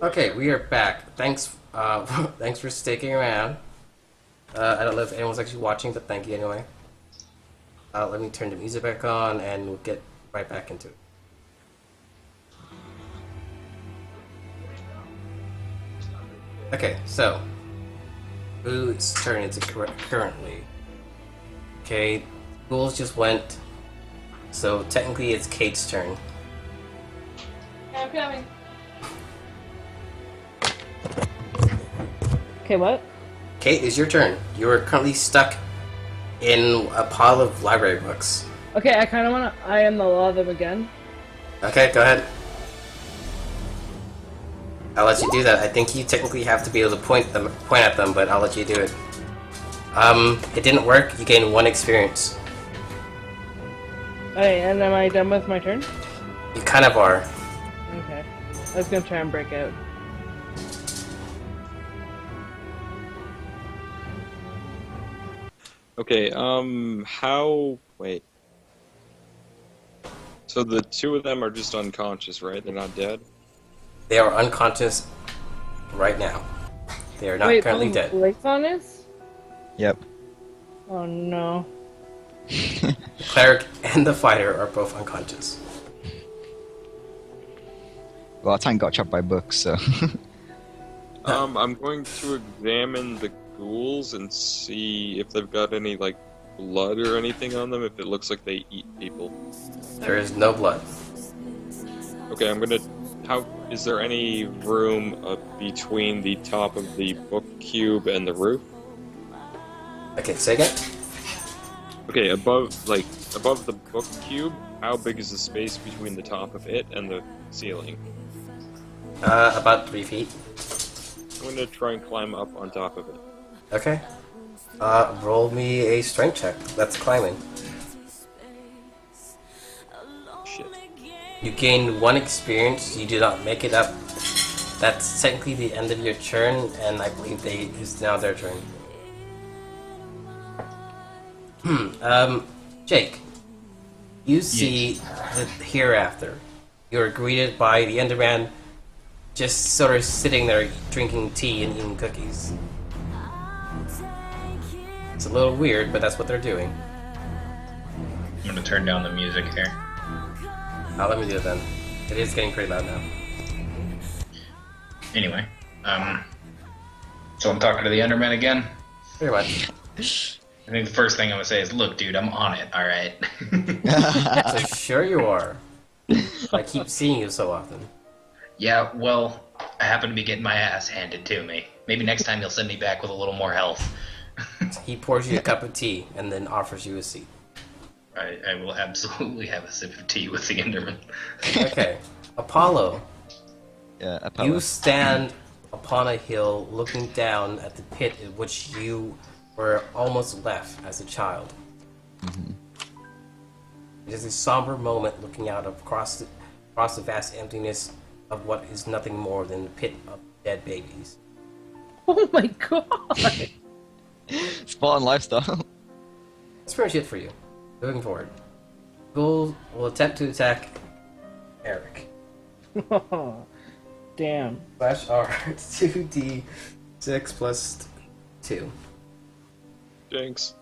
Okay, we are back. Thanks, thanks for sticking around. I don't know if anyone's actually watching, but thank you anyway. Let me turn the music back on, and we'll get right back into it. Okay, so whose turn is it currently? Okay, Ghouls just went, so technically it's Kate's turn. I'm coming. Okay, what? Kate, it's your turn. You are currently stuck in a pile of library books. Okay, I kind of want to I am the law of them again. Okay, go ahead. I'll let you do that. I think you technically have to be able to point at them, but I'll let you do it. It didn't work. You gained 1 experience. Okay, and am I done with my turn? You kind of are. Okay. I was gonna try and break out. Okay, wait. So the two of them are just unconscious, right? They're not dead? They are unconscious right now. They are not Wait, currently both dead. lights on this? Yep. Oh no. The cleric and the fighter are both unconscious. Well, Tank got chopped by books, so. I'm going to examine the ghouls and see if they've got any, like, blood or anything on them, if it looks like they eat people. There is no blood. Okay, is there any room between the top of the book cube and the roof? Okay, say again? Okay, above the book cube, how big is the space between the top of it and the ceiling? About 3 feet. I'm gonna try and climb up on top of it. Okay. Roll me a strength check. That's climbing. Shit. You gain 1 experience. You do not make it up. That's technically the end of your turn, and I believe it's now their turn. Jake, you see the hereafter. You're greeted by the Enderman, just sort of sitting there drinking tea and eating cookies. It's a little weird, but that's what they're doing. I'm gonna turn down the music here. Let me do it then. It is getting pretty loud now. Anyway, so I'm talking to the Enderman again. Pretty much. I think the first thing I'm gonna say is, "Look, dude, I'm on it. All right." So sure you are. I keep seeing you so often. Yeah, well, I happen to be getting my ass handed to me. Maybe next time you'll send me back with a little more health. He pours you a cup of tea and then offers you a seat. I will absolutely have a sip of tea with the Enderman. Okay. Apollo, Yeah, Apollo. you stand upon a hill looking down at the pit in which you were almost left as a child. It is a somber moment looking out across the vast emptiness of what is nothing more than a pit of dead babies. Oh my god! Spartan lifestyle. That's pretty much it for you. Moving forward. Ghoul will attempt to attack Eric. Damn. Slash R 2d6 plus 2. Jinx.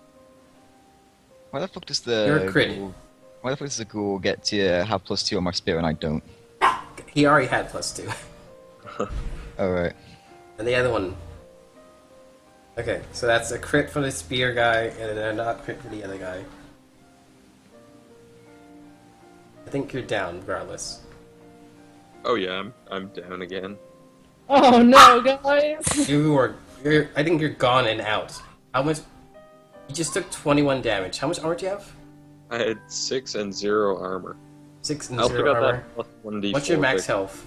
Why the fuck does the You're a crit. Why the fuck does the ghoul get to have +2 on my spear and I don't? He already had plus 2. Alright. And the other one. Okay, so that's a crit for the spear guy and a not crit for the other guy. I think you're down regardless. Oh yeah, I'm down again. Oh no, guys! I think you're gone and out. How much? You just took 21 damage. How much armor do you have? I had 6 and 0 armor. 6 and I also 0 got armor. that plus 1d4. What's your max health?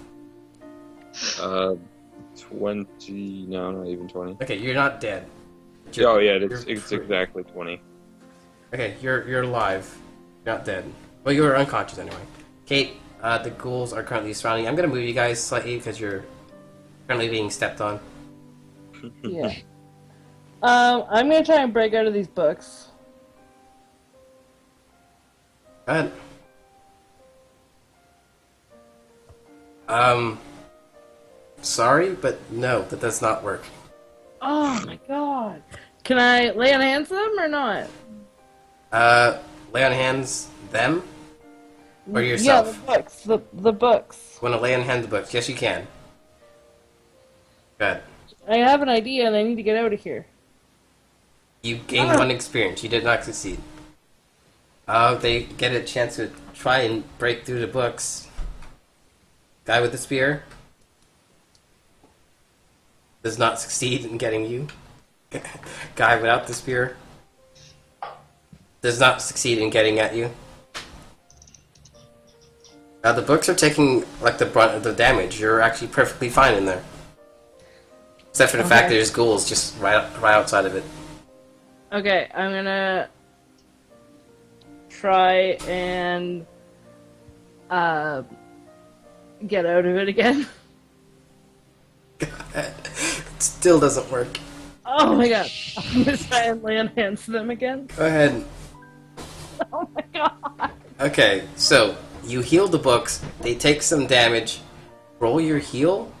20. No, not even 20. Okay, you're not dead. Oh yeah, it's you're- exactly 20. Okay, you're alive. You're not dead. Well, you were unconscious anyway. Kate, the ghouls are currently surrounding you. I'm gonna move you guys slightly because you're currently being stepped on. Yeah. I'm gonna try and break out of these books. Go ahead. Sorry, but no, that does not work. Oh my god. Can I lay on hands to them or not? Lay on hands them? Or Yeah, yourself? the books. The books. Want to lay on hand the books? Yes, you can. Good. I have an idea and I need to get out of here. You gained 1 experience. You did not succeed. They get a chance to try and break through the books. Guy with the spear does not succeed in getting you. Guy without the spear does not succeed in getting at you. The books are taking like the brunt of the damage. You're actually perfectly fine in there, except for the fact that there's ghouls just right outside of it. Okay, I'm gonna try and get out of it again. It still doesn't work. Oh my god. I'm gonna try and lay on hands to them again. Go ahead. Oh my god. Okay, so you heal the books. They take some damage. Roll your heal.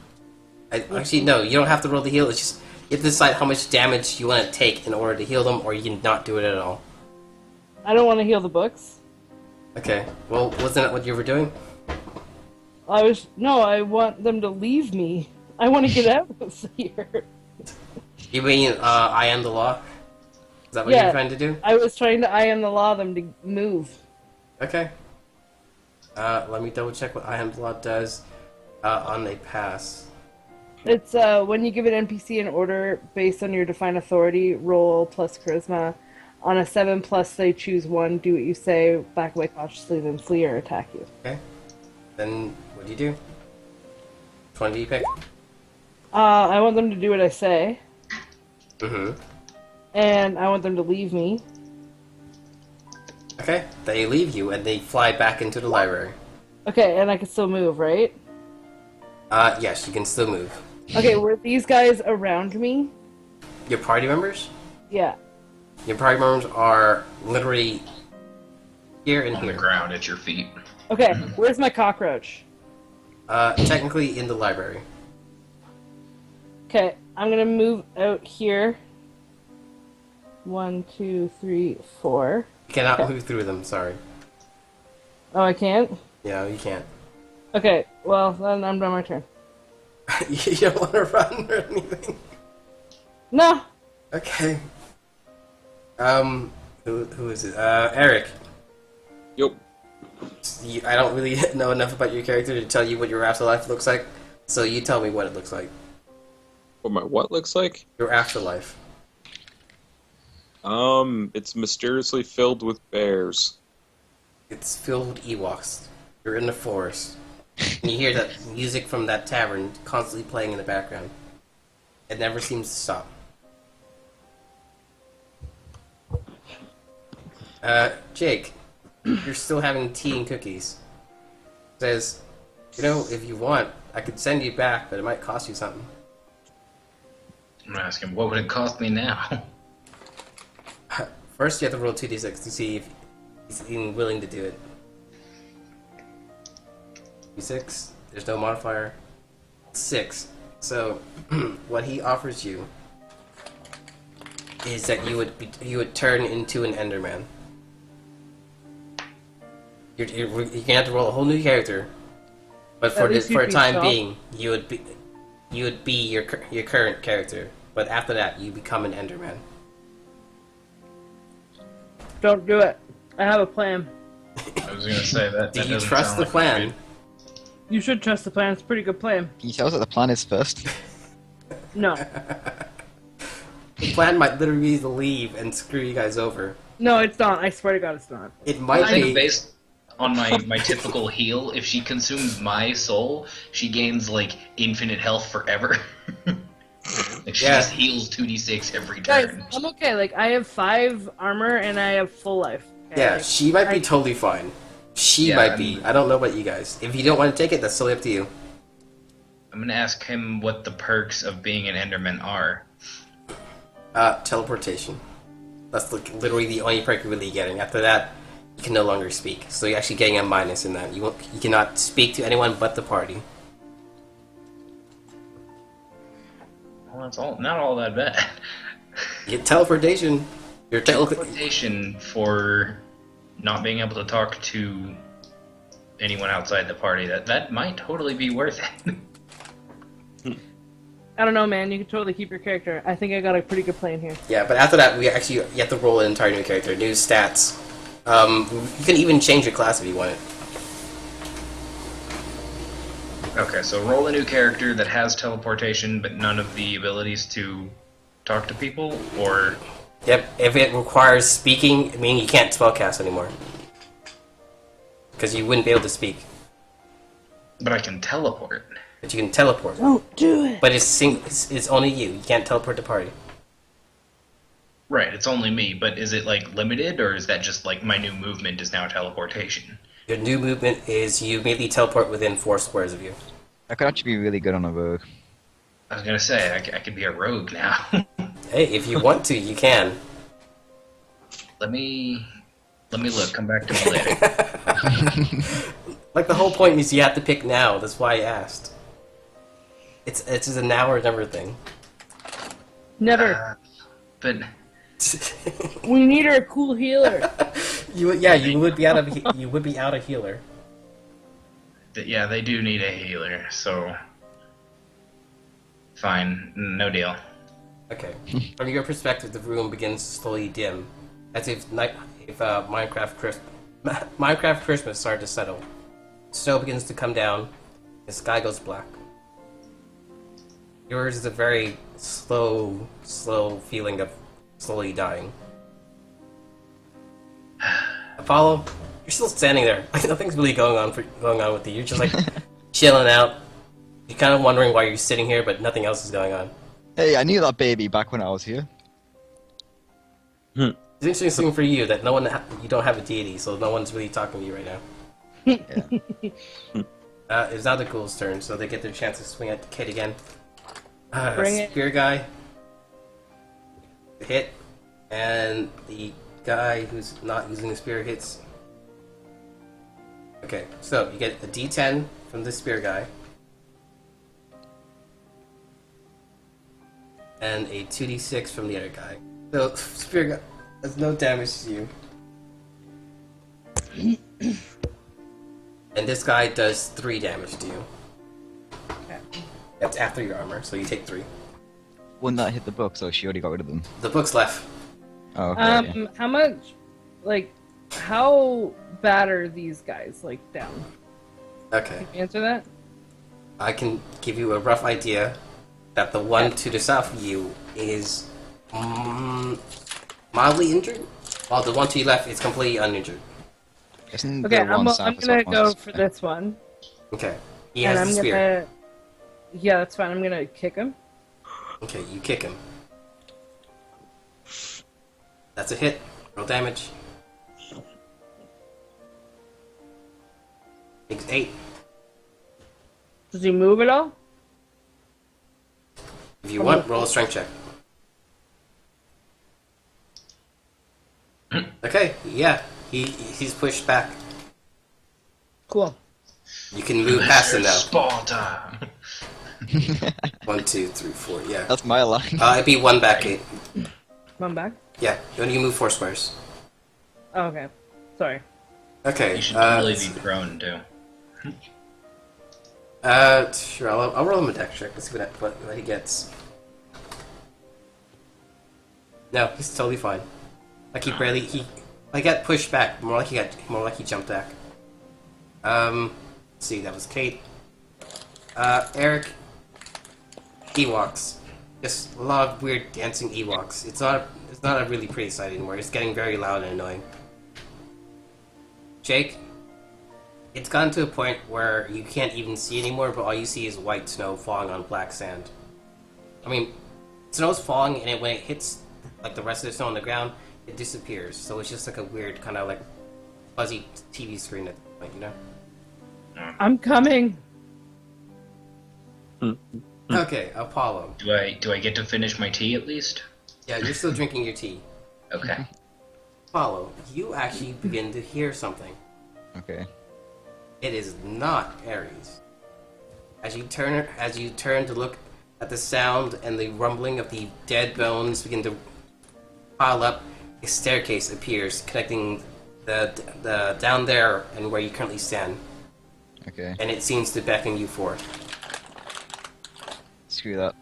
Actually, no, you don't have to roll the heal. It's just you have to decide how much damage you want to take in order to heal them, or you can not do it at all. I don't want to heal the books. Okay. Well, wasn't that what you were doing? I want them to leave me. I want to get out of here. You mean I am the law? Is that what you're trying to do? I was trying to I am the law them to move. Okay. Let me double check what I am the law does on a pass. It's when you give an NPC an order based on your defined authority, roll plus charisma. On a 7+, they choose 1, do what you say, back away cautiously, then flee or attack you. Okay. Then what do you do? Which one do you pick? I want them to do what I say, Mm-hmm. and I want them to leave me. Okay. They leave you and they fly back into the library. Okay, and I can still move, right? Yes, you can still move. Okay, were these guys around me? Your party members? Yeah. Your party members are literally here and On the here. ground at your feet. Okay, where's my cockroach? Technically in the library. Okay, I'm gonna move out here. 1, 2, 3, 4. You cannot move through them, sorry. Oh, I can't? Yeah, you can't. Okay, well, then I'm done my turn. You don't want to run or anything? No! Okay. Who is it? Eric. Yup. I don't really know enough about your character to tell you what your afterlife looks like, so you tell me what it looks like. What my what looks like? Your afterlife. It's mysteriously filled with bears. It's filled with Ewoks. You're in the forest. And you hear that music from that tavern constantly playing in the background. It never seems to stop. Jake, you're still having tea and cookies. Says, you know, if you want, I could send you back, but it might cost you something. I'm gonna ask him, what would it cost me now? First, you have to roll 2d6 to see if he's even willing to do it. D6, there's no modifier. 6. So, what he offers you is that you would turn into an Enderman. You're gonna have to roll a whole new character, but for a time being, you would be your current character. But after that, you become an Enderman. Don't do it. I have a plan. I was gonna say that. Do that you doesn't trust sound the like a plan? good- You should trust the plan. It's a pretty good plan. Can you tell us what the plan is first? No. The plan might literally be to leave and screw you guys over. No, it's not. I swear to God, it's not. It might I think be. based on my typical heal, if she consumes my soul, she gains like infinite health forever. Like she Yeah. just heals 2d6 every Guys, turn. I'm okay. Like, I have 5 armor and I have full life. Okay? Yeah, Like, she might be I- totally fine. She Yeah, might I be. mean- I don't know about you guys. If you don't want to take it, that's totally up to you. I'm gonna ask him what the perks of being an Enderman are. Teleportation. That's literally the only perk you're really getting. After that, you can no longer speak. So you're actually getting a minus in that. You cannot speak to anyone but the party. Well, that's all not all that bad. You get teleportation. You're Teleportation for not being able to talk to anyone outside the party. That might totally be worth it. I don't know, man. You can totally keep your character. I think I got a pretty good plan here. Yeah, but after that, you have to roll an entire new character, new stats. You can even change your class if you want it. Okay, so roll a new character that has teleportation, but none of the abilities to talk to people, or Yep, if it requires speaking, I mean you can't spellcast anymore. Because you wouldn't be able to speak. but I can teleport. But you can teleport. Don't do it. But it's only you. You can't teleport the party. Right, it's only me, but is it like limited, or is that just like my new movement is now teleportation? Your new movement is you immediately teleport within 4 squares of you. I could actually be really good on a rogue. I was gonna say I could be a rogue now. Hey, if you want to, you can. let me look. Come back to me later. Like the whole point is you have to pick now. That's why I asked. It's just a now or never thing. Never. But We need a cool healer. you would be out of healer. yeah, they do need a healer, so fine, no deal. Okay. From your perspective, the room begins to slowly dim, as if Minecraft Christmas started to settle. Snow begins to come down, the sky goes black. Yours is a very slow feeling of slowly dying. Apollo, you're still standing there. Like nothing's really going on with you. You're just like chilling out. You're kind of wondering why you're sitting here, but nothing else is going on. Hey, I knew that baby back when I was here. It's interesting for you that you don't have a deity, so no one's really talking to you right now. Yeah. It's now the ghoul's turn, so they get their chance to swing at the kid again. Bring it. Spear guy. Hit. And the guy who's not using the spear hits. Okay, so you get a d10 from the spear guy. And a 2d6 from the other guy. So, spear guy does no damage to you. And this guy does 3 damage to you. Okay. That's after your armor, so you take 3. Wouldn't that hit the book, so she already got rid of them? The book's left. Oh, okay. Yeah. How much, like, how bad are these guys, like, down? Okay. Can you answer that? I can give you a rough idea that the one to the south of you is mildly injured, while the one to your left is completely uninjured. Isn't Okay, there I'm one south gonna of go us? for this one. Okay. He And has I'm the spear. gonna... Yeah, that's fine. I'm gonna kick him. Okay, you kick him. That's a hit. Roll damage. Takes 8. Does he move at all? If you want, roll a strength check. Okay, yeah. He's pushed back. Cool. You can move past him now. Spawn time. 1, 2, 3, 4, yeah. That's my line. It'd be 1 back 8. Come back. Yeah, you only move 4 squares. Oh, okay. Sorry. Okay. You should totally be prone too. Sure. I'll roll him a dex check. Let's see what he gets. No, he's totally fine. Like I got pushed back. More like he jumped back. Let's see, that was Kate. Eric. Ewoks. Just a lot of weird dancing Ewoks. It's not a really pretty sight anymore. It's getting very loud and annoying. Jake. It's gotten to a point where you can't even see anymore, but all you see is white snow falling on black sand. I mean, snow's falling, and when it hits like the rest of the snow on the ground, it disappears. So it's just like a weird kind of like fuzzy TV screen at the point, you know? I'm coming. Okay, Apollo. Do I get to finish my tea at least? Yeah, you're still drinking your tea. Okay. Apollo, you actually begin to hear something. Okay. It is not Ares. As you turn to look at the sound and the rumbling of the dead bones begin to pile up, a staircase appears connecting the down there and where you currently stand, Okay. and it seems to beckon you forward. Screw that.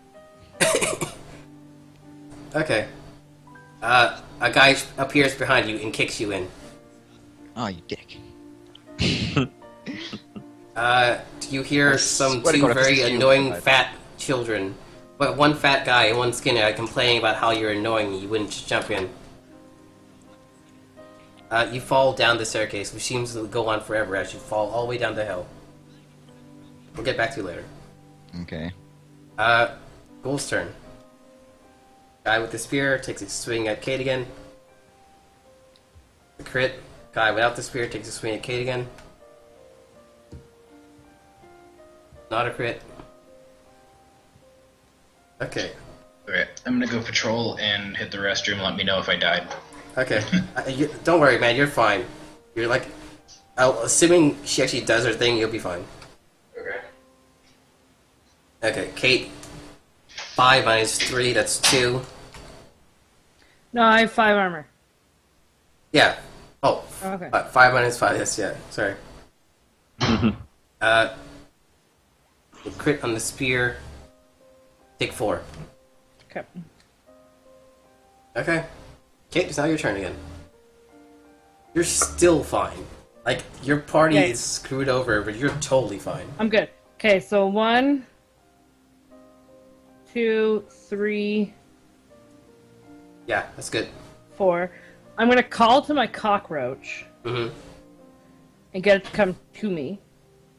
Okay. A guy appears behind you and kicks you in. Oh, you dick. You hear some swear to two God, if this very is you, annoying I'd- fat children, but one fat guy and one skinny guy complaining about how you're annoying and you wouldn't just jump in. You fall down the staircase, which seems to go on forever as you fall all the way down the hill. We'll get back to you later. Okay. Ghoul's turn. Guy with the spear takes a swing at Kate again. The crit. Guy without the spear takes a swing at Kate again. Not a crit. Okay. Okay, I'm gonna go patrol and hit the restroom. Let me know if I died. Okay. Don't worry, man. You're fine. You're like... assuming she actually does her thing, you'll be fine. Okay. Okay, Kate. 5 minus 3, that's 2. No, I have 5 armor. Yeah. Oh. Okay. 5 minus 5, yes, yeah. Sorry. Crit on the spear. Take 4. Okay. Okay. Kate, it's now your turn again. You're still fine. Like, your party Okay. is screwed over, but you're totally fine. I'm good. Okay, so 1, 2, 3, Yeah, that's good. 4. I'm gonna call to my cockroach Mm-hmm. and get it to come to me.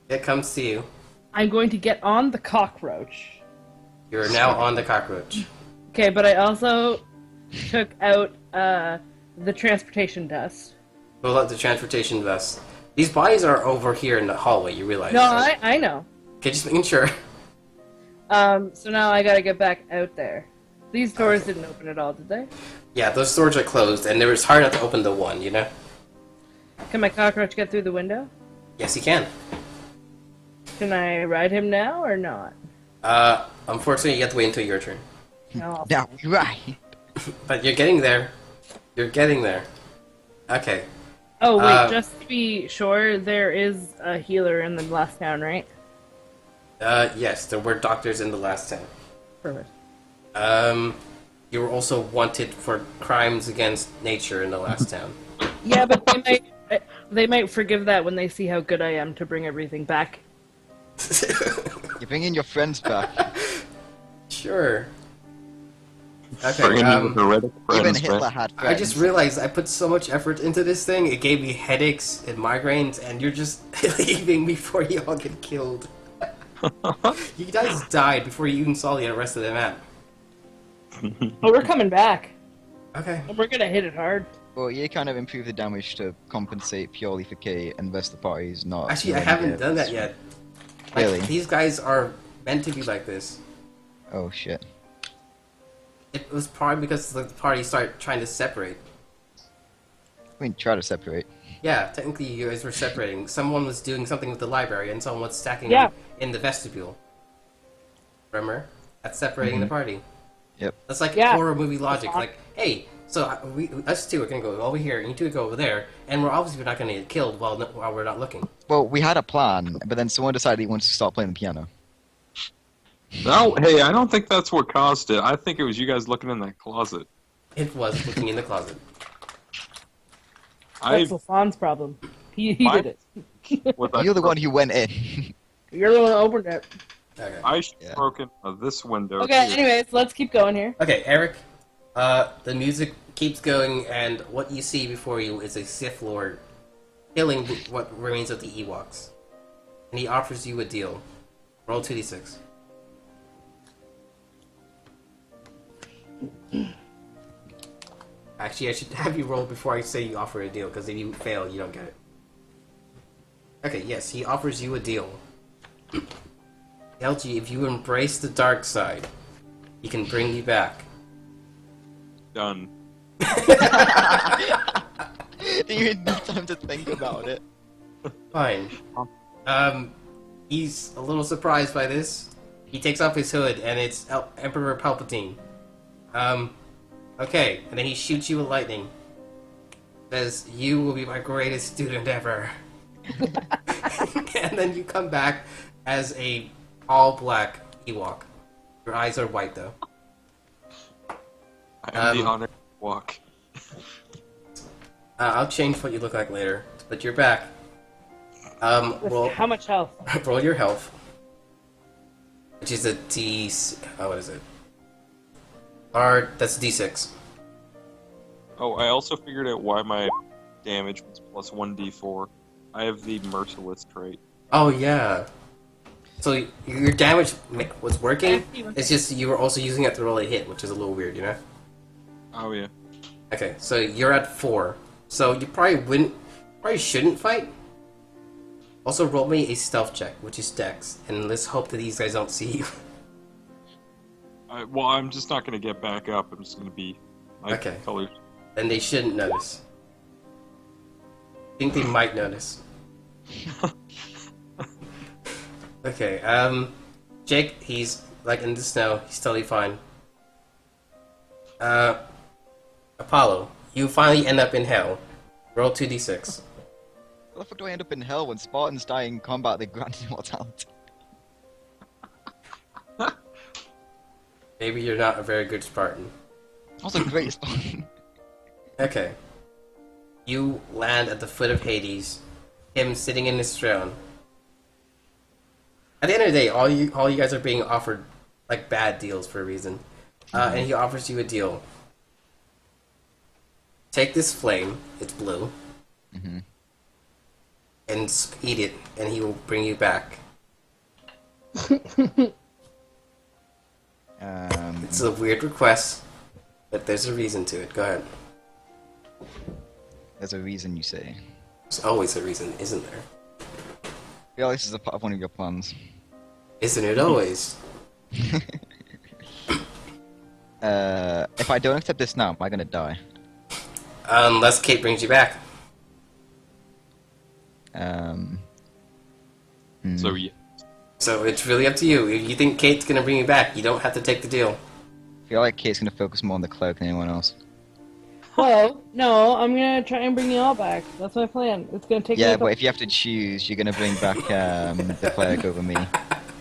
It comes to you. I'm going to get on the cockroach. You're now on the cockroach. Okay, but I also took out the transportation dust. Pull out the transportation vest. These bodies are over here in the hallway, you realize, No, right? I know. Okay, just making sure. So now I gotta get back out there. These doors didn't open at all, did they? Yeah, those doors are closed, and it was hard enough to open the one, you know? Can my cockroach get through the window? Yes, you can. Can I ride him now or not? Unfortunately, you have to wait until your turn. No. Now, right. But you're getting there. You're getting there. Okay. Oh, wait, just to be sure, there is a healer in the last town, right? Yes, there were doctors in the last town. Perfect. You were also wanted for crimes against nature in the last town. Yeah, but they might forgive that when they see how good I am to bring everything back. You're bringing your friends back. Sure. Okay, Bringing you the heretic Even friends, Hitler man. had I friends. just realized I put so much effort into this thing, it gave me headaches and migraines, and you're just leaving before you all get killed. You guys died before you even saw the rest of the map. But we're coming back. Okay. And we're gonna hit it hard. Well, you kind of improve the damage to compensate purely for K, and the rest of the party's not. Actually, I doing haven't it. done that yet. Like, Really? these guys are meant to be like this. Oh shit. It was probably because the party started trying to separate. I mean, try to separate. Yeah, technically you guys were separating. Someone was doing something with the library, and someone was stacking Yeah. them in the vestibule. Remember? That's separating the party. Yep. That's like Yeah. horror movie logic. awesome. Like, hey, so us two are gonna go over here, and you two go over there, and we're obviously not gonna get killed while we're not looking. Well, we had a plan, but then someone decided he wanted to start playing the piano. No, hey, I don't think that's what caused it. I think it was you guys looking in that closet. It was looking in the closet. That's Lafon's problem. He did it. What You're the one who went in. You're the one who opened it. Okay. I should Yeah. have broken this window. Okay, too. anyways, let's keep going here. Okay, Eric. The music keeps going, and what you see before you is a Sith Lord killing what remains of the Ewoks, and he offers you a deal. Roll 2d6. Actually, I should have you roll before I say you offer a deal, because if you fail, you don't get it. Okay, yes, he offers you a deal. LG, if you embrace the dark side, he can bring you back. Done. You had no time to think about it. Fine. He's a little surprised by this, He takes off his hood, and it's Emperor Palpatine. Okay, and then he shoots you with lightning. Says, "You will be my greatest student ever." And then you come back as a all-black Ewok. Your eyes are white, though. I am the honored walk. I'll change what you look like later, but you're back. Roll, How much health? roll your health, which is a D. Oh, what is it? That's D6. Oh, I also figured out why my damage was plus 1d4. I have the merciless trait. Oh yeah. So your damage was working. It's just you were also using it to roll a hit, which is a little weird, you know. Oh yeah. Okay, so you're at 4. So you probably shouldn't fight. Also, roll me a stealth check, which is Dex, and let's hope that these guys don't see you. Well, I'm just not gonna get back up. I'm just gonna be like Okay. colors. Then they shouldn't notice. I think they might notice. Okay, Jake, he's like in the snow. He's totally fine. Apollo, you finally end up in hell. Roll 2d6. How the fuck do I end up in hell when Spartans die in combat? They grant immortality. Maybe you're not a very good Spartan. Also, great Spartan. Okay. You land at the foot of Hades, him sitting in his throne. At the end of the day, all you guys are being offered like bad deals for a reason. And he offers you a deal. Take this flame, it's blue, Mm-hmm. and eat it, and he will bring you back. It's a weird request, but there's a reason to it. Go ahead. There's a reason you say. There's always a reason, isn't there? Yeah, this is a part of one of your plans. Isn't it always? If I don't accept this now, am I gonna die? Unless Kate brings you back. So yeah. So it's really up to you. If you think Kate's gonna bring you back, you don't have to take the deal. I feel like Kate's gonna focus more on the cloak than anyone else. Well, no, I'm gonna try and bring you all back. That's my plan. It's gonna take me Yeah, a but if you have to choose, you're gonna bring back the cleric over me.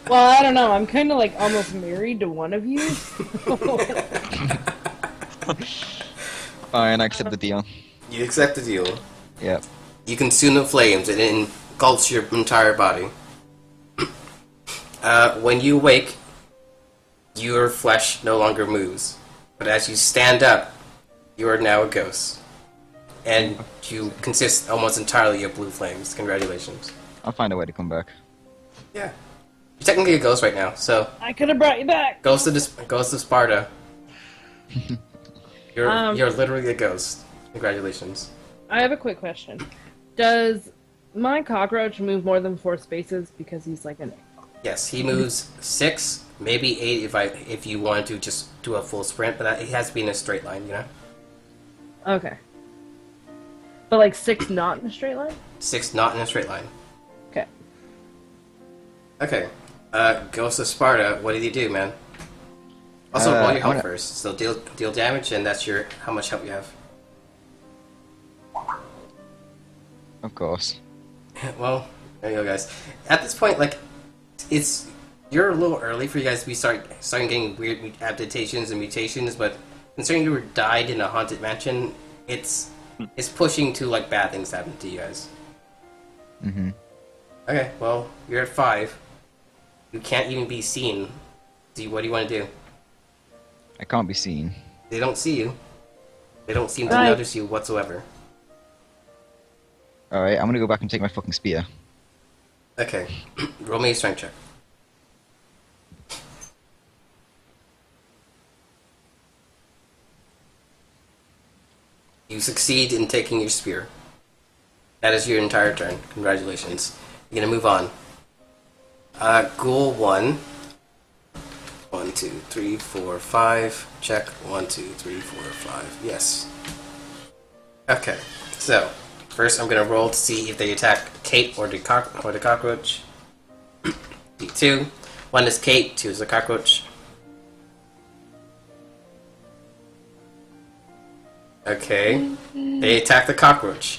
Well, I don't know. I'm kind of like almost married to one of you. Fine, I accept the deal. You accept the deal. Yep. You consume the flames, and it engulfs your entire body. When you wake, your flesh no longer moves. But as you stand up, you are now a ghost. And you consist almost entirely of blue flames. Congratulations. I'll find a way to come back. Yeah. You're technically a ghost right now, so... I could have brought you back. Ghost of Sparta. You're literally a ghost. Congratulations. I have a quick question. Does my cockroach move more than 4 spaces because he's like an... Yes, he moves 6, maybe 8 if you wanted to just do a full sprint, but it has to be in a straight line, you know? Okay. But like 6 not in a straight line? 6 not in a straight line. Okay. Okay. Ghost of Sparta, what did you do, man? Also, roll your health first. So deal damage, and that's how much health you have. Of course. Well, there you go, guys. At this point, like, you're a little early for you guys to be starting getting weird adaptations and mutations, but considering you were died in a haunted mansion, it's pushing to like bad things happen to you guys. Mm-hmm. Okay, well, you're at 5. You can't even be seen. What do you want to do? I can't be seen. They don't see you. They don't seem to Right. notice you whatsoever. Alright, I'm gonna go back and take my fucking spear. Okay, roll me a strength check. You succeed in taking your spear. That is your entire turn. Congratulations. You're gonna move on. Ghoul 1. 1, 2, 3, 4, 5. Check. 1, 2, 3, 4, 5. Yes. Okay, so first I'm gonna roll to see if they attack Kate or the cockroach. D2. 1 is Kate, 2 is the cockroach. Okay. They attack the cockroach.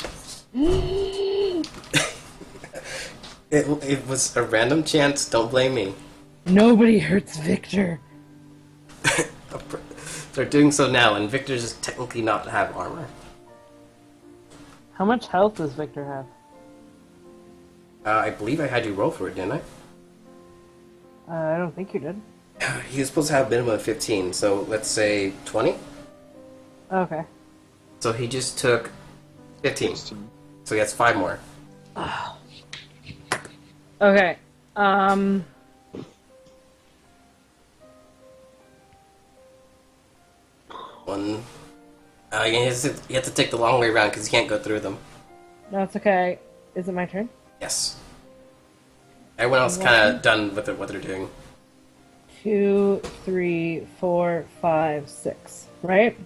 It was a random chance, don't blame me. Nobody hurts Victor. They're doing so now, and Victor does technically not have armor. How much health does Victor have? I believe I had you roll for it, didn't I? I don't think you did. He was supposed to have a minimum of 15, so let's say 20? Okay. So he just took 15. So he has 5 more. Okay. One. You have to take the long way around because you can't go through them. No, it's okay. Is it my turn? Yes. Everyone else kind of done with what they're doing. 2, 3, 4, 5, 6. Right?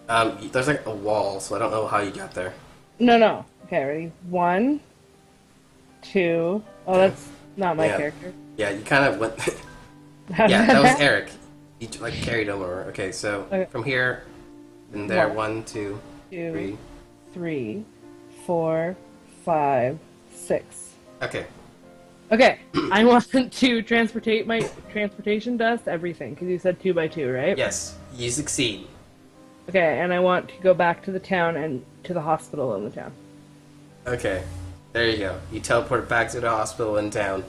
There's like a wall, so I don't know how you got there. No. Okay, ready? 1, 2. Oh, that's not my character. Yeah, you kind of went. How did Yeah, that was happen? Eric. You like carried him over. Okay, so Okay. from here, and there, 1, 2, 2, 3. 3, 4, 5, 6. Okay. Okay, I want to transportate my transportation dust, everything, because you said 2 by 2, right? Yes, you succeed. Okay, and I want to go back to the town and to the hospital in the town. Okay, there you go. You teleport back to the hospital in town.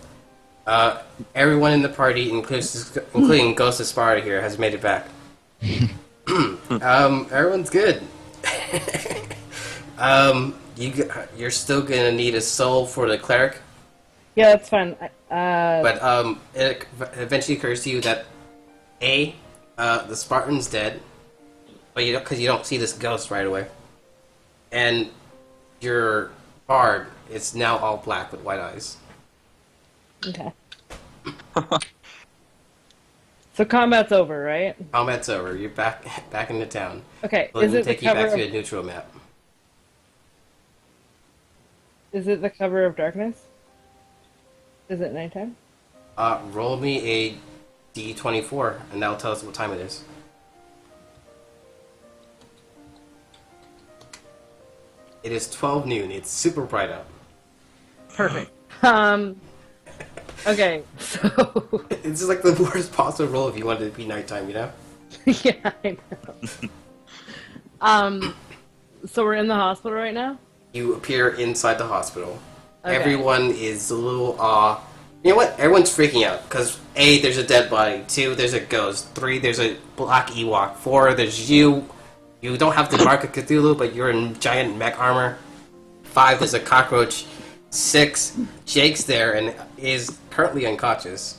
Everyone in the party, including Ghost of Sparta here, has made it back. Everyone's good. You're still gonna need a soul for the cleric, Yeah, that's fine. but it eventually occurs to you that the Spartan's dead, but because you don't see this ghost right away, and your bard is now all black with white eyes. Okay. So combat's over, right? Combat's over. You're back into town. Okay, Let is me it the take you back cover to a of... neutral map. Is it the cover of darkness? Is it nighttime? Roll me a d24, and that'll tell us what time it is. It is 12 noon. It's super bright out. Perfect. Okay, so... It's just like the worst possible roll if you wanted it to be nighttime, you know? Yeah, I know. So we're in the hospital right now? You appear inside the hospital. Okay. Everyone is a little you know what? Everyone's freaking out because A, there's a dead body. 2, there's a ghost. 3, there's a black Ewok. 4, there's you. You don't have the mark of Cthulhu, but you're in giant mech armor. 5, there's a cockroach. 6, Jake's there and is currently unconscious,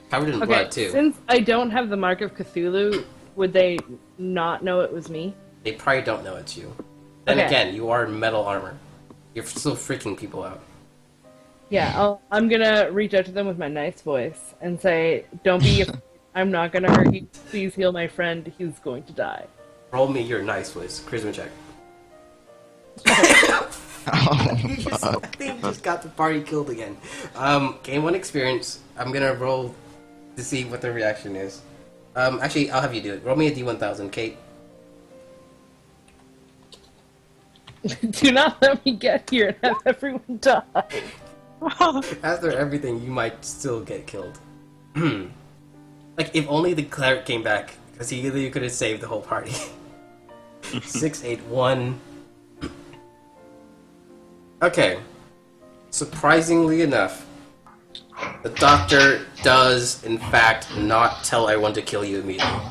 covered in blood too. Since I don't have the mark of Cthulhu, would they not know it was me? They probably don't know it's you. Then Okay. again, you are in metal armor. You're still freaking people out. Yeah, I'm gonna reach out to them with my nice voice and say, "Don't be afraid. I'm not gonna hurt you. Please heal my friend. He's going to die." Roll me your nice voice. Charisma check. Oh, You fuck. just got the party killed again. Gain 1 experience. I'm gonna roll to see what the reaction is. Actually, I'll have you do it. Roll me a D1000, Kate. Do not let me get here and have everyone die. After everything, you might still get killed. Like, if only the cleric came back, because he literally could have saved the whole party. 681. Okay. Surprisingly enough, the doctor does, in fact, not tell everyone to kill you immediately.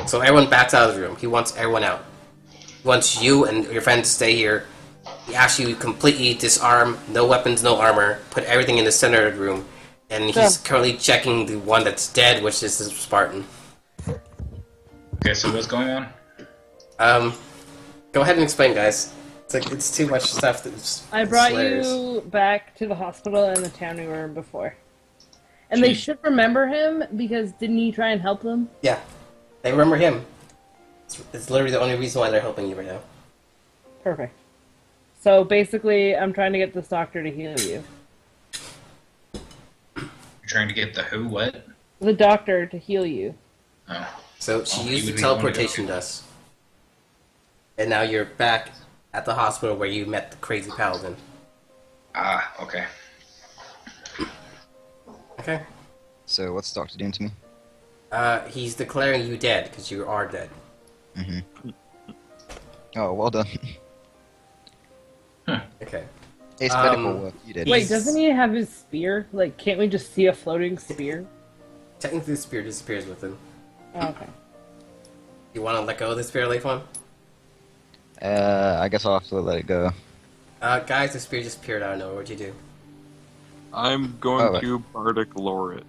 So everyone backs out of the room. He wants everyone out. He wants you and your friends to stay here. He asks you to completely disarm, no weapons, no armor, put everything in the center of the room, and he's currently checking the one that's dead, which is the Spartan. Okay, so what's going on? Go ahead and explain, guys. It's like, it's too much stuff that's... I brought hilarious. you back to the hospital in the town we were in before. And they should remember him, because didn't he try and help them? Yeah. They remember him. It's literally the only reason why they're helping you right now. Perfect. So basically, I'm trying to get this doctor to heal you. trying to get the who? What? The doctor to heal you. Oh. So she Oh, used you the would be the one to go. teleportation dust. And now you're back at the hospital where you met the crazy paladin. Ah, okay. Okay. So what's the doctor doing to me? He's declaring you dead because you are dead. Oh, well done. Okay. Ace medical work, you did. Wait, doesn't he have his spear? Like, can't we just see a floating spear? Technically, the spear disappears with him. Oh, okay. You want to let go of the spear, Leifon? I guess I'll have to let it go. Guys, the spear just appeared out of nowhere. What'd you do? I'm going Oh, to Bardic lore it.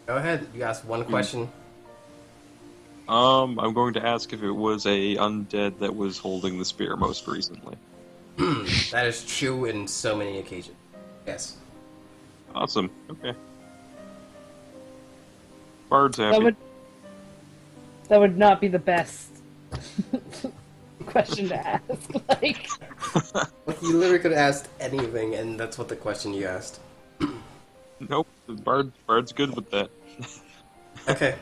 Go ahead. You asked one question. I'm going to ask if it was a undead that was holding the spear most recently. That is true in so many occasions. Yes. Awesome. Okay. Bard's happy. That would not be the best question to ask. Like, Look, you literally could have asked anything, and that's what the question you asked. Nope. The Bard's good with that. Okay.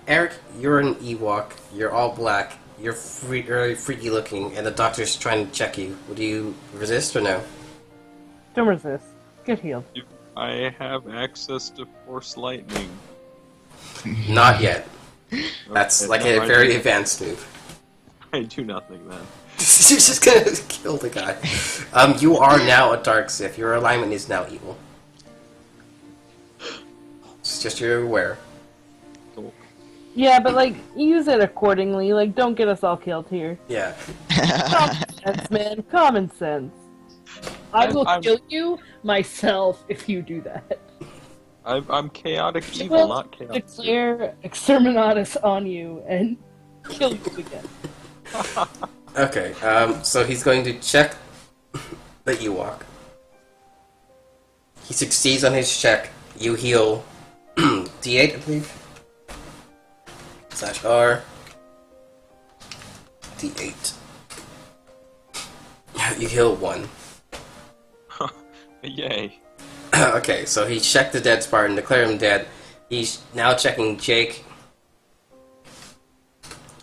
Eric, you're an Ewok. You're all black. You're very freaky looking, and the doctor's trying to check you. Would you resist or no? don't resist. Get healed. I have access to Force Lightning. Not yet. That's Okay, like no, a very advanced move. I do nothing then. You're just gonna kill the guy. You are now a dark Sith. Your alignment is now evil. It's just you're aware. Cool. Yeah, but like, use it accordingly. Like, don't get us all killed here. Yeah. Common sense, man. Common sense. I will kill you myself if you do that. I'm chaotic I evil, will not chaotic. declare exterminatus on you and kill you again. Okay. So he's going to check the Ewok. He succeeds on his check. You heal D8, I believe. /R. D8. You heal 1. Yay. Okay, so he checked the dead Spartan, declared him dead. He's now checking Jake.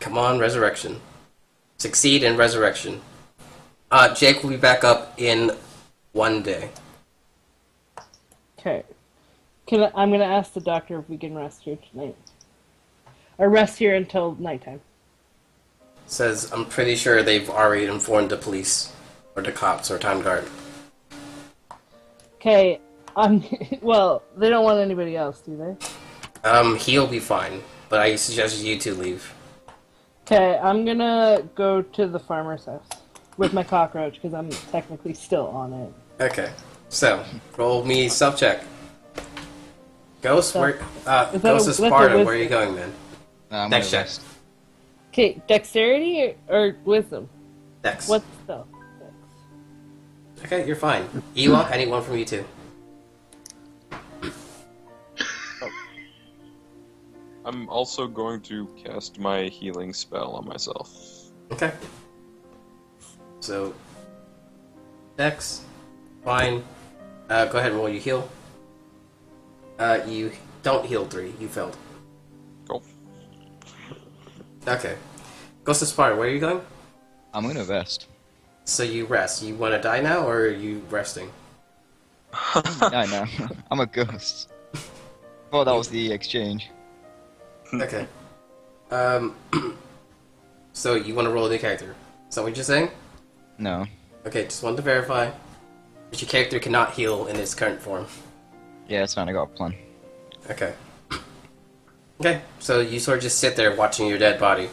Come on, resurrection. Succeed in resurrection. Jake will be back up in 1 day. Okay. I'm gonna ask the doctor if we can rest here tonight. Or rest here until nighttime. Says, I'm pretty sure they've already informed the police, or the cops, or Time Guard. Okay, well, they don't want anybody else, do they? He'll be fine, but I suggest you two leave. Okay, I'm gonna go to the farmer's house with my cockroach, because I'm technically still on it. Okay, so, roll me self-check. Ghost, where, that Ghost a- of that's a Sparta, where wisdom? are you going, man? I'm Next gonna check. rest. Okay, dexterity or wisdom? Dex. What's the dex? Okay, you're fine. Ewok, I need one from you two. I'm also going to cast my healing spell on myself. Okay. So, Dex, fine. Go ahead and roll your heal. You don't heal 3. You failed. Cool. Okay. Ghost of Sparta, where are you going? I'm gonna rest. So you rest. You want to die now, or are you resting? I know. I'm a ghost. Well, that was the exchange. Okay. So you want to roll a new character? Is that what you're saying? No. Okay, just wanted to verify. But your character cannot heal in its current form. Yeah, it's fine. I got a plan. Okay. Okay, so you sort of just sit there watching your dead body.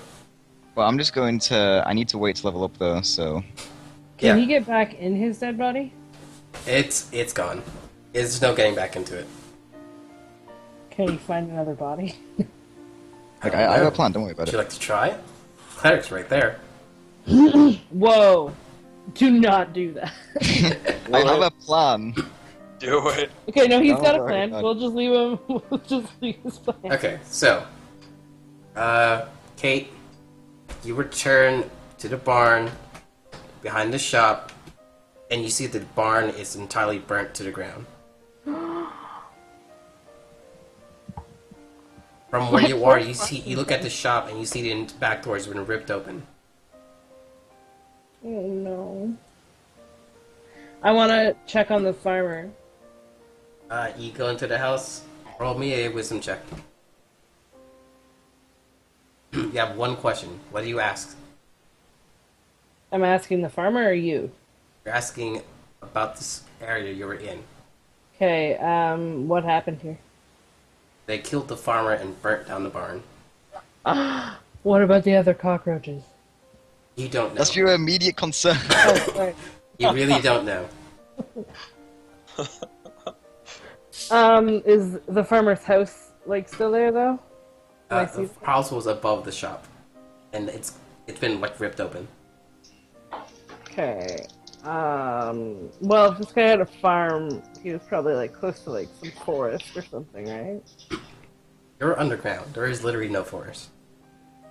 Well, I'm just going to. I need to wait to level up though, so. Can Yeah. he get back in his dead body? It's gone. There's no getting back into it. Can he find another body? Like, don't I have know. a plan. Don't worry about Would you it. like to try it? Cleric's right there. Whoa! Do not do that. I have a plan. Do it. Okay, no, he's Don't got a worry plan. about it. We'll just leave him. We'll just leave his plan. Okay, so, Kate, you return to the barn behind the shop. and you see the barn is entirely burnt to the ground. From where you are, you look at the shop and you see the back doors been ripped open. Oh no. I want to check on the farmer. You go into the house. Roll me a wisdom check. You have one question. What do you ask? I'm asking the farmer or you? You're asking about this area you were in. Okay, what happened here? They killed the farmer and burnt down the barn. What about the other cockroaches? You don't know. That's your immediate concern. Oh, sorry. You really don't know. Is the farmer's house, like, still there, though? Can I see The house was above the shop, and it's been like ripped open. Okay. Well, if this guy had a farm, he was probably, like, close to, like, some forest or something, right? You're underground. There is literally no forest.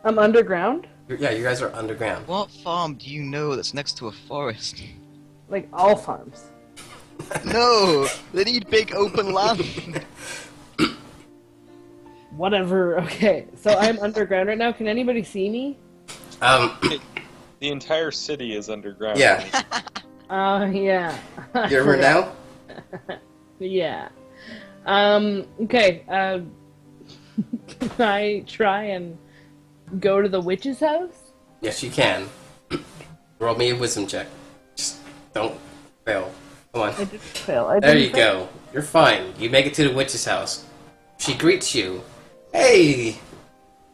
I'm underground? Yeah, you guys are underground. What farm do you know that's next to a forest? Like, all farms. No! They need big open land! Whatever, okay. So I'm underground right now. Can anybody see me? The entire city is underground. Yeah. Yeah. You're over now? Yeah. Okay, can I try and go to the witch's house? Yes, you can. Roll me a wisdom check. Just don't fail. Come on. I didn't fail. There you go. You're fine. You make it to the witch's house. She greets you. Hey!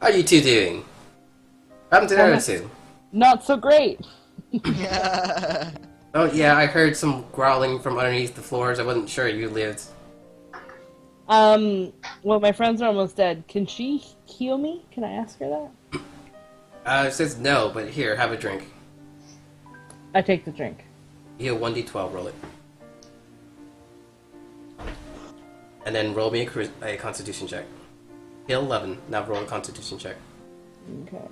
How you two doing? What happened to the other two? Not so great. Oh yeah, I heard some growling from underneath the floors. I wasn't sure you lived. Well, my friends are almost dead. Can she heal me? Can I ask her that? It says no, but here, have a drink. I take the drink. Heal 1d12, roll it. And then roll me a constitution check. Heal 11, now roll a constitution check. Okay.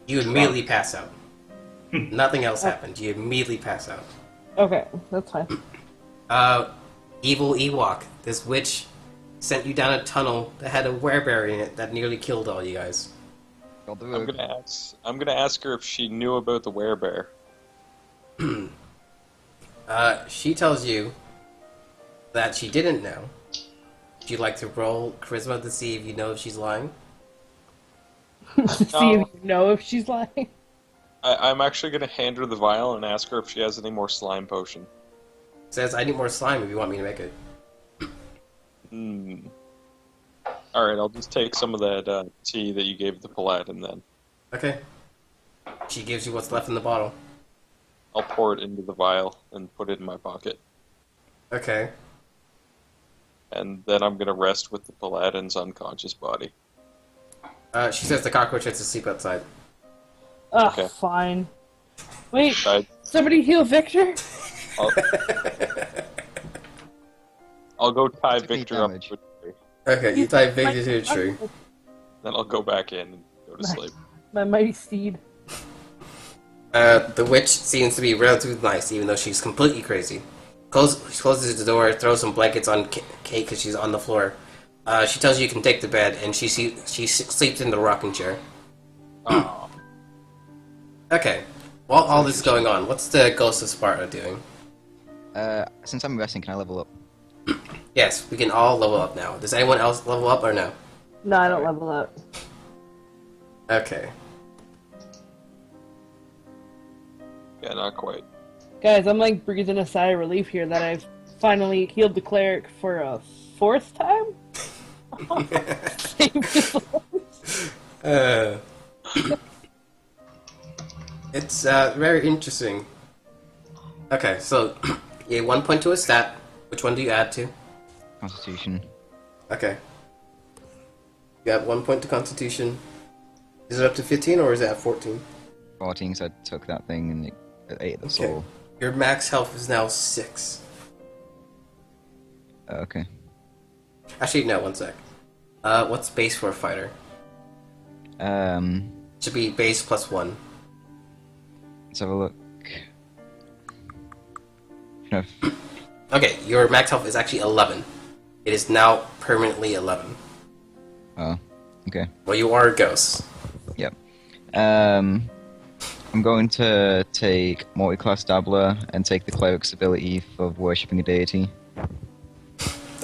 You immediately pass out. Nothing else happened. You immediately pass out. Okay, that's fine. Evil Ewok. This witch sent you down a tunnel that had a werebear in it that nearly killed all you guys. Got the I'm road. gonna ask her if she knew about the werebear. She tells you that she didn't know. Would you like to roll charisma to see if you know if she's lying? See if you know if she's lying. I'm actually gonna hand her the vial and ask her if she has any more slime potion. Says, I need more slime if you want me to make it. Alright, I'll just take some of that tea that you gave the Paladin then. Okay. She gives you what's left in the bottle. I'll pour it into the vial and put it in my pocket. Okay. And then I'm gonna rest with the Paladin's unconscious body. She says the cockroach has to sleep outside. Ugh, Okay. fine. Wait, I- somebody heal Victor? I'll go tie Took any Victor up damage. to a tree. Okay, you tie Victor to a tree. Then I'll go back in and go to sleep. My mighty steed. The witch seems to be relatively nice, even though she's completely crazy. She closes the door, throws some blankets on Kate because she's on the floor. She tells you can take the bed, and she sleeps in the rocking chair. Oh. Okay. While all this is going on, what's the Ghost of Sparta doing? Since I'm resting, can I level up? Yes, we can all level up now. Does anyone else level up or no? No, I don't level up. Okay. Yeah, not quite. Guys, I'm like breathing a sigh of relief here that I've finally healed the cleric for a 4th time? Saved his life. It's very interesting. Okay, so you get 1 point to a stat. Which one do you add to? Constitution. Okay. You got 1 point to Constitution. Is it up to 15 or is it at 14? 14, so I took that thing and it ate the Okay. soul. Your max health is now 6. Okay. Actually, no, 1 sec. What's base for a fighter? Um, Should be base plus 1. let's have a look. No. Okay, your max health is actually 11. It is now permanently 11. Oh, okay. Well, you are a ghost. Yep. I'm going to take multi-class Dabbler and take the cleric's ability for worshipping a deity.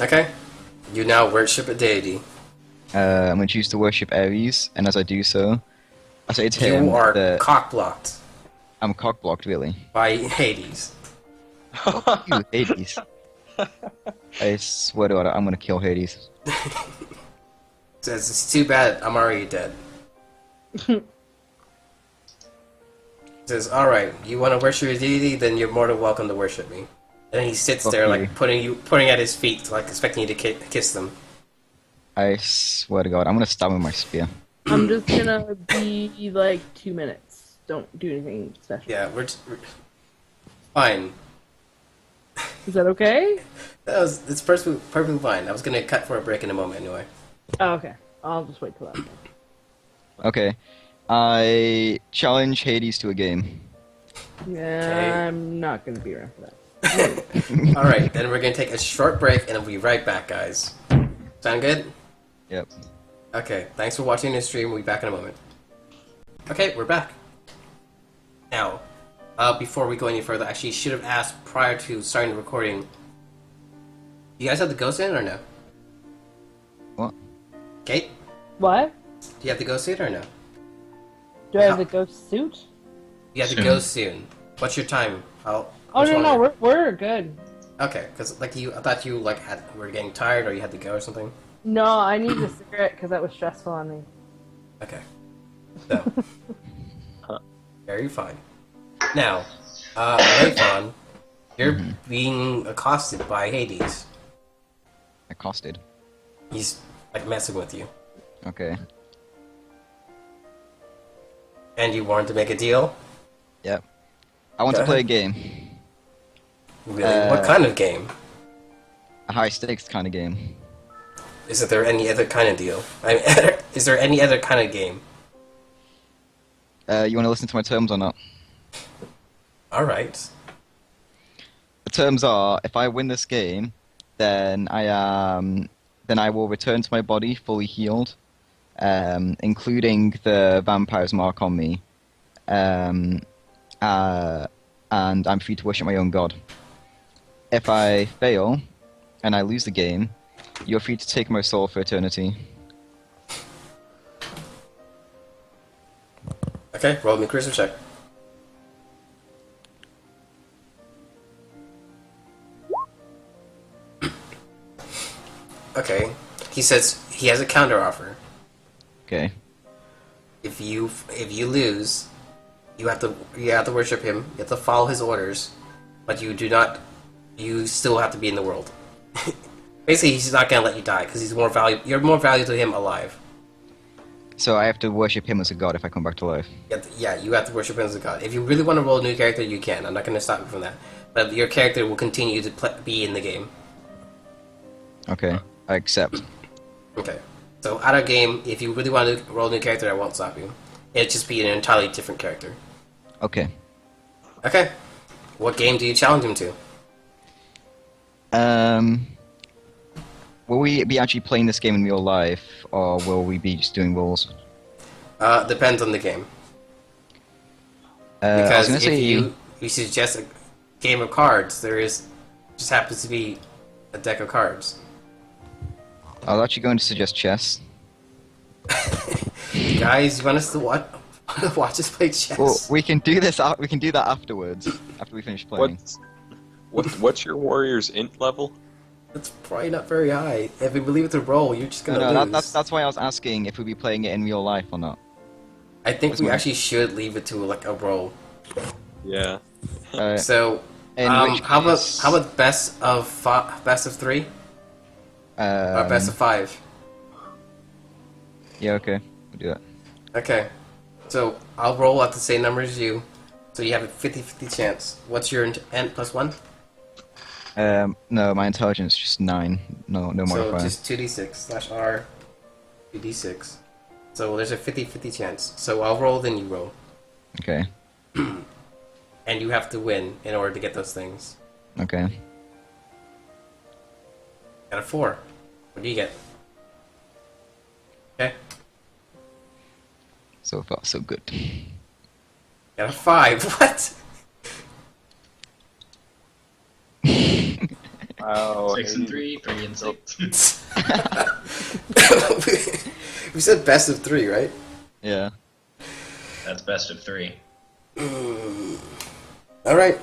Okay. You now worship a deity. I'm going to choose to worship Ares, and as I do so, I say to him You are that cock-blocked I'm cock-blocked, really. by Hades. You, Hades. I swear to God, I'm going to kill Hades. Says, it's too bad, I'm already dead. Says, alright, you want to worship a deity, then you're more than welcome to worship me. And he sits Fuck there, you. like, putting at his feet, like, expecting you to kiss them. I swear to God, I'm going to stab him with my spear. I'm just gonna be like 2 minutes. Don't do anything special. Yeah, we're fine. Is that okay? It's perfectly fine. I was gonna cut for a break in a moment anyway. Oh, okay. I'll just wait till that. Okay. I challenge Hades to a game. Yeah, Okay. I'm not gonna be around for that. Alright, then we're gonna take a short break and we'll be right back, guys. Sound good? Yep. Okay, thanks for watching this stream. We'll be back in a moment. Okay, we're back. Now, before we go any further, actually, should have asked prior to starting the recording. You guys have the ghost in or no? What? Kate, What? do you have the ghost in or no? Do I have the ghost suit? You have the Soon. ghost soon. What's your time? Oh which no, one no, are- we're good. Okay, because like I thought you like were getting tired or you had to go or something. No, I need a cigarette because that was stressful on me. Okay. So. Very fine. Now, Rayfon, you're being accosted by Hades. Accosted. He's like messing with you. Okay. And you wanted to make a deal? Yep. I want Go to play a ahead. game. Really? What kind of game? A high stakes kind of game. Is there any other kind of deal? I mean, is there any other kind of game? You want to listen to my terms or not? Alright. The terms are, if I win this game, then I will return to my body fully healed, including the vampire's mark on me, and I'm free to worship my own god. If I fail, and I lose the game, you're free to take my soul for eternity. Okay, roll me a charisma check. Okay. He says he has a counter offer. Okay. If you lose, you have to worship him. You have to follow his orders, but you do not. You still have to be in the world. Basically, he's not gonna let you die because he's more valuable. You're more valuable to him alive. So I have to worship him as a god if I come back to life. You have to worship him as a god. If you really want to roll a new character, you can. I'm not gonna stop you from that. But your character will continue to be in the game. Okay. I accept. Okay. So out of game, if you really want to roll a new character, I won't stop you. It'll just be an entirely different character. Okay. Okay. What game do you challenge him to? Will we be actually playing this game in real life, or will we be just doing rules? Depends on the game. I was Because gonna if say, you suggest a game of cards, just happens to be a deck of cards. I was actually going to suggest chess. Guys, you want us to watch us play chess? Well, we can do this. We can do that afterwards, after we finish playing. What's your warrior's int level? It's probably not very high. If we believe it's a roll, you're just No, gonna lose. that's why I was asking if we'd be playing it in real life or not. I think That's we my- actually should leave it to like a roll. Yeah. So, in which how case- about best of 3 or best of 5? Yeah, okay, we'll do that. Okay. So I'll roll at the same number as you. So you have a 50-50 chance. What's your int plus 1? No, my intelligence is just 9. No So modifier. just 2d6/r 2d6. So there's a 50-50 chance. So I'll roll, then you roll. Okay. And you have to win in order to get those things. Okay. Got a 4. What do you get? Okay. So far, so good. Got a 5. What? Wow. 6 and 3, 3 and 6. We said best of 3, right? Yeah. That's best of 3. All right.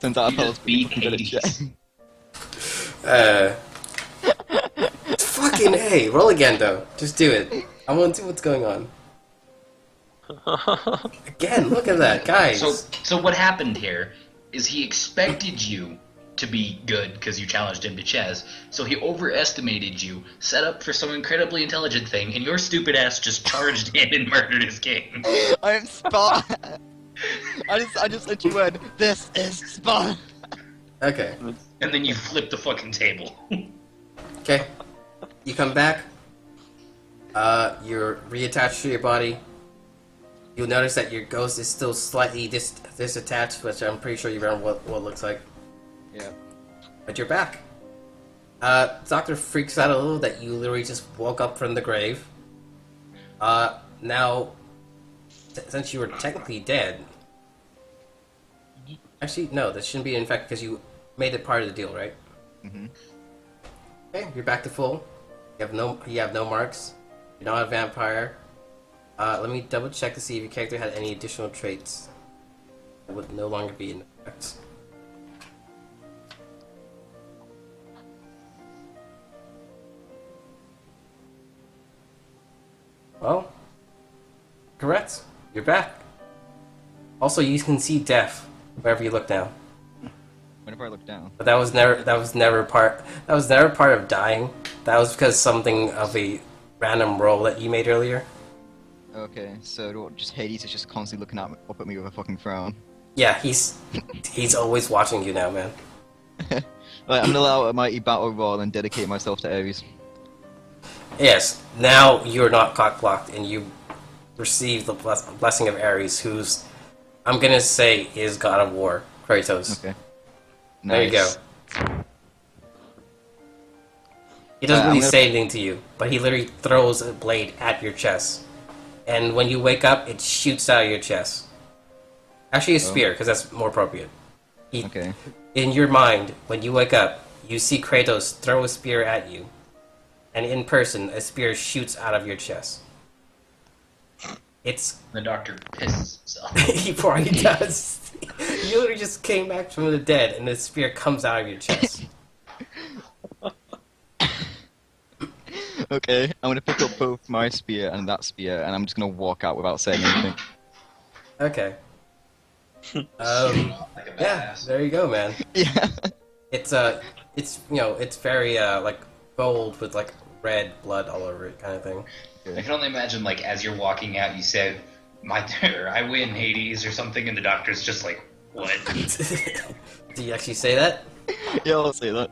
Turns out I You felt just beat good at Hades. Uh, fucking A. Roll again, though. Just do it. I want to see what's going on. Again, look at that, guys. So what happened here is he expected you to be good because you challenged him to chess, so he overestimated you, set up for some incredibly intelligent thing, and your stupid ass just charged in and murdered his game. I'm spot. I just said you word. This is spot. Okay. And then you flip the fucking table. Okay. You come back. You're reattached to your body. You'll notice that your ghost is still slightly disattached, which I'm pretty sure you remember what it looks like. Yeah. But you're back. Doctor freaks out a little that you literally just woke up from the grave. Now, since you were technically dead... Actually, no, this shouldn't be in fact because you made it part of the deal, right? Mm-hmm. Okay, you're back to full. You have no marks. You're not a vampire. Let me double check to see if your character had any additional traits that would no longer be in effect. Well, correct. You're back. Also, you can see death wherever you look now. Whenever I look down. But that was never part of dying. That was because something of a random roll that you made earlier. Okay, so just Hades is just constantly looking up at me with a fucking frown. Yeah, he's always watching you now, man. Right, I'm gonna allow a mighty battle royal and dedicate myself to Ares. Yes, now you're not cock-blocked and you receive the blessing of Ares, who's, I'm gonna say, is God of War, Kratos. Okay. There you go. He doesn't really say anything to you, but he literally throws a blade at your chest. And when you wake up, it shoots out of your chest. Actually, a spear, because that's more appropriate. Okay. In your mind, when you wake up, you see Kratos throw a spear at you. And in person, a spear shoots out of your chest. It's... The doctor pisses himself. He probably does. You literally just came back from the dead, and the spear comes out of your chest. Okay, I'm gonna pick up both my spear and that spear, and I'm just gonna walk out without saying anything. Okay. Like a Yeah, badass. there you go, man. Yeah. It's it's very like gold with like red blood all over it, kind of thing. I can only imagine, like, as you're walking out, you said, I win, Hades, or something, and the doctor's just like, what? Do you actually say that? Yeah, I'll say that.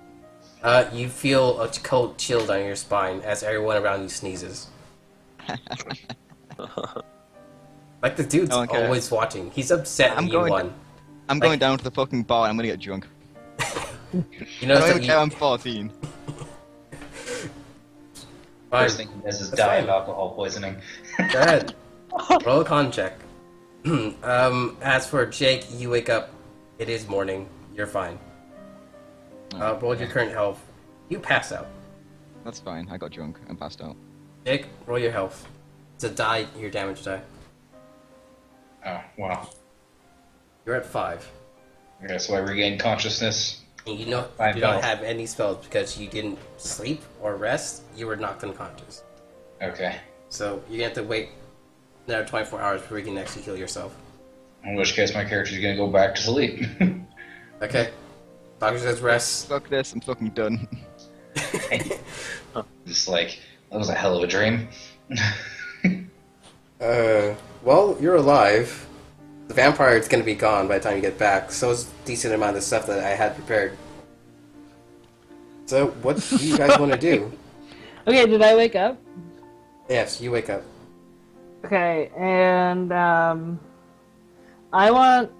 You feel a cold chill down your spine as everyone around you sneezes. Like the dude's Okay. always watching. He's upset I'm you going won. I'm going down to the fucking bar and I'm gonna get drunk. You I know don't even that care I'm 14. Fine. First thing he does is That's die fine. of alcohol poisoning. Go ahead. Roll a con check. As for Jake, you wake up. It is morning. You're fine. Roll your current health. You pass out. That's fine, I got drunk and passed out. Jake, roll your health. It's a die, your damage die. Oh, wow. You're at 5. Okay, so I regain consciousness. And you know Five you don't health. have any spells because you didn't sleep or rest. You were knocked unconscious. Okay. So you're gonna have to wait another 24 hours before you can actually heal yourself. In which case my character's gonna go back to sleep. Okay. Doctor says rest. Fuck this, I'm fucking done. Just like, that was a hell of a dream. Well, you're alive. The vampire is gonna be gone by the time you get back. So is a decent amount of stuff that I had prepared. So, what do you guys want to do? Okay, did I wake up? Yes, you wake up. Okay, and I want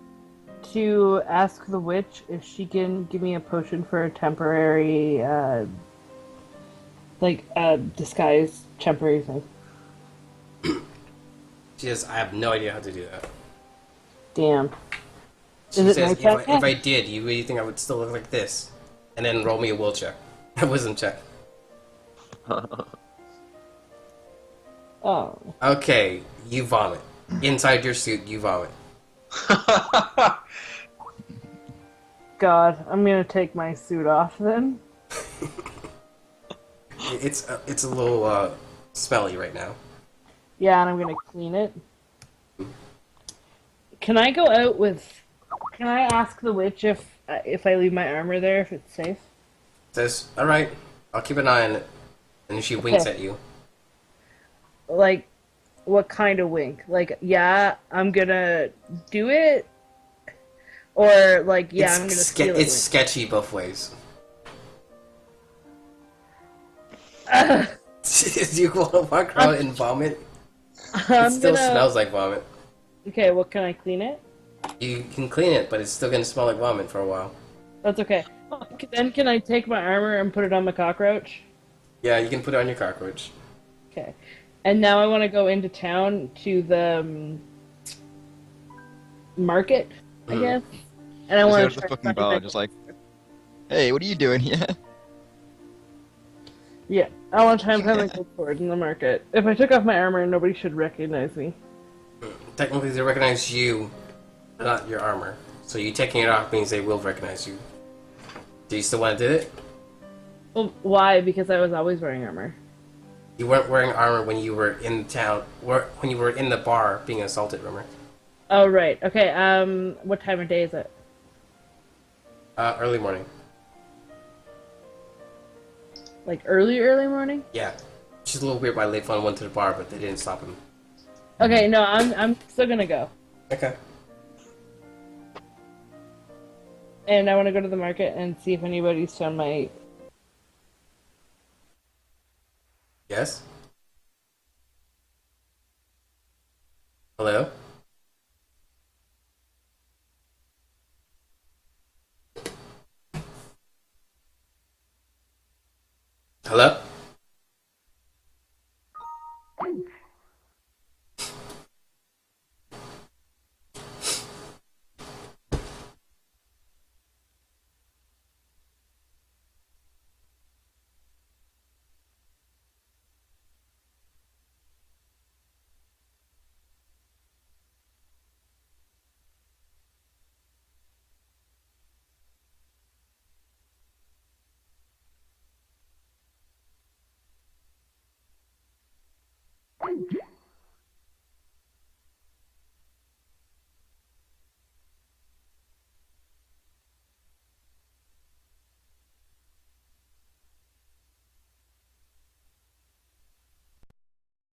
to ask the witch if she can give me a potion for a temporary, disguise temporary thing. She says, I have no idea how to do that. Damn. She Is it says, nighttime? if I did, you really think I would still look like this? And then roll me a will check. A wisdom check. Oh. Okay, you vomit. Inside your suit, you vomit. God, I'm gonna take my suit off then. It's a little smelly right now. Yeah, and I'm gonna clean it. Can I go out with? Can I ask the witch if I leave my armor there, if it's safe? Says, all right, I'll keep an eye on it. And she winks Okay. at you. Like, what kind of wink? Like, yeah, I'm gonna do it, or like, yeah, I'm gonna steal it. It's wink? sketchy both ways. Do you want to walk around and vomit? It I'm still gonna. smells like vomit. Okay, well, can I clean it? You can clean it, but it's still gonna smell like vomit for a while. That's okay. Then can I take my armor and put it on my cockroach? Yeah, you can put it on your cockroach. Okay. And now I want to go into town to the market, I guess. And I Just want go to to the try fucking find bar, my- just like, hey, what are you doing here? Yeah, I want to try and find my gold sword in the market. If I took off my armor, nobody should recognize me. Technically, they recognize you, but not your armor. So you taking it off means they will recognize you. Do you still want to do it? Well, why? Because I was always wearing armor. You weren't wearing armor when you were in town, when you were in the bar being assaulted, remember? Oh, right. Okay, what time of day is it? Early morning. Like early morning? Yeah. She's a little weird why Leifon went to the bar, but they didn't stop him. Okay, no, I'm still gonna go. Okay. And I want to go to the market and see if anybody's found my... Yes? Hello? Hello?